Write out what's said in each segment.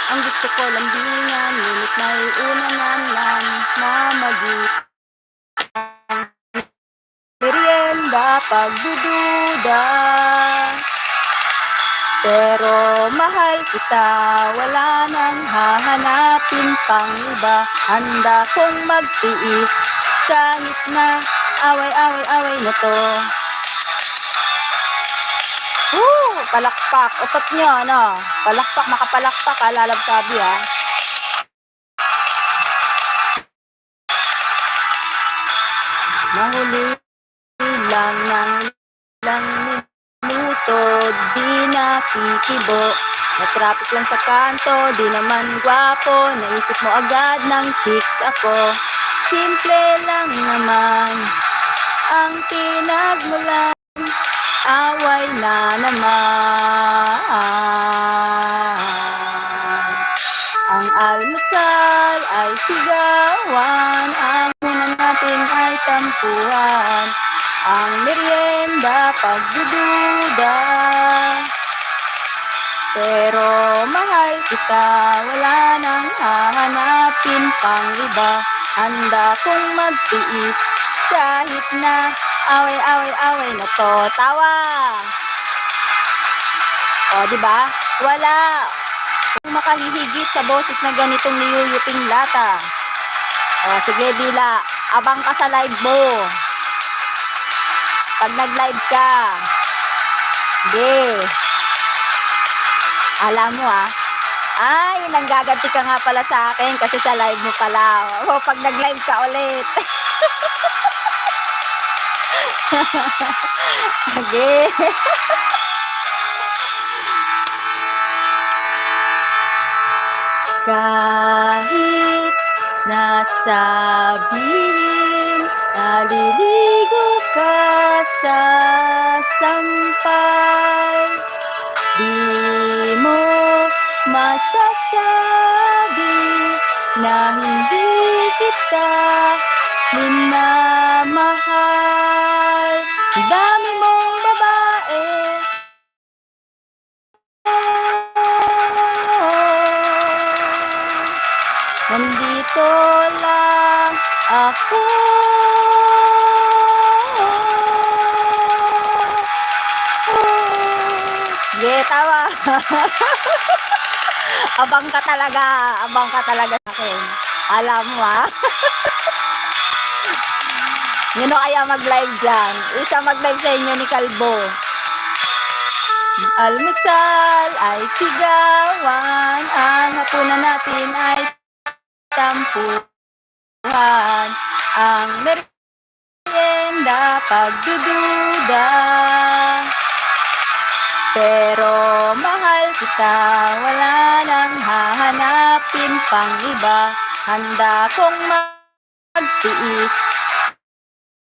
Ang gusto ko lambingan, ngunit may una naman na merienda pagdududa. Pero mahal kita, wala nang hahanapin pang iba. Handa kong magtiis, kahit na away na to. Palakpak, utot nyo, ano? Palakpak, makapalakpak, lalab sabi, ha? Mahuli lang ng ilang minuto, di nakikibo. Na-traffic lang sa kanto, di naman gwapo. Naisip mo agad ng chicks ako. Simple lang naman ang pinagmulan. Away na naman. Ang almusal ay sigawan, ang muna natin ay tampuhan, ang merienda pagdududa. Pero mahal kita, wala nang hahanapin pang iba. Handa kong magtiis, kahit na away na to. Tawa! O, diba? Wala kung makahihigit sa boses na ganitong niyuyuping lata. O, sige, Dila. Abang ka sa live mo. Pag nag-live ka. Sige. Alam mo, ay, nanggaganti ka nga pala sa akin kasi sa live mo pala. O, pag nag-live ka ulit. Sige. Kahit nasabihin, naliligo ka sa sampal, di mo masasabi na hindi kita minamahal. Dami mong babae, nandito lang ako. Yeah, tawa. Abang ka talaga sa akin. Alam mo, Yun o kaya mag-live dyan. Isa mag-live sa inyo ni Kalbo. Almusal ay sigawan, ang hapunan natin ay tampuhan, ang merienda pagdududa. Pero mahal kita, wala nang hahanapin pang iba. Handa kong magtiis,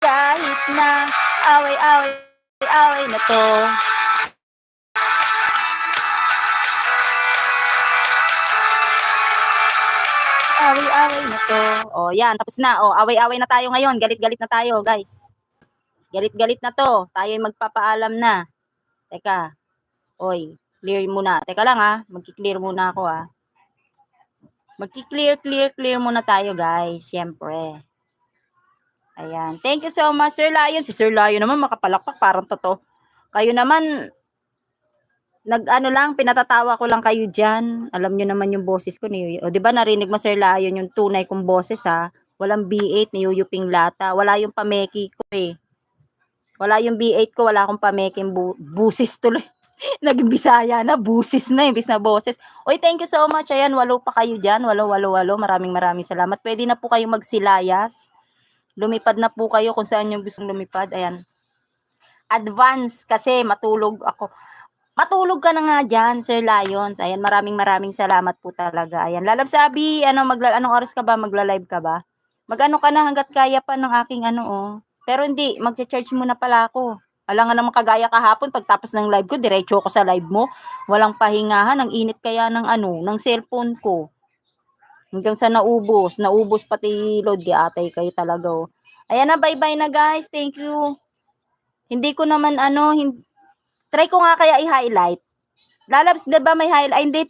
kahit na away na to. Away na to. O, yan. Tapos na. O, away na tayo ngayon. Galit na tayo, guys. Galit na to. Tayo magpapaalam na. Teka. Oy, clear muna. Teka lang, Magki-clear muna ako, Magki-clear muna tayo, guys. Siyempre. Ayan. Thank you so much, Sir Lion. Si Sir Lion naman makapalakpak. Parang totoo. Kayo naman, pinatatawa ko lang kayo dyan. Alam nyo naman yung boses ko. O, diba narinig mo, Sir Lion, yung tunay kong boses, Walang B8, niyuyuping lata. Wala yung pameki ko, Wala yung B8 ko, wala akong pameking busis tuloy. Naging Bisaya na, busis na, imbis na boses. Oy, thank you so much. Ayan, 8 pa kayo dyan. 8. Maraming salamat. Pwede na po kayo magsilayas. Lumipad na po kayo kung saan yung gustong lumipad. Ayan. Advance kasi matulog ako. Matulog ka na nga dyan, Sir Lions. Ayan, maraming salamat po talaga. Ayan, Lalab Sabi, anong oras ka ba? Magla-live ka ba? Mag-ano ka na hanggat kaya pa ng aking Pero hindi, magcha-charge muna pala ako. Alam nga naman kagaya kahapon, pagtapos ng live ko, diretso ko sa live mo. Walang pahingahan, ang init kaya ng ng cellphone ko. Hanggang sa naubos pati load, di atay kayo talaga, Ayan na, bye-bye na guys, thank you. Hindi ko naman try ko nga kaya i-highlight. Lalabs, diba may highlight? Hindi,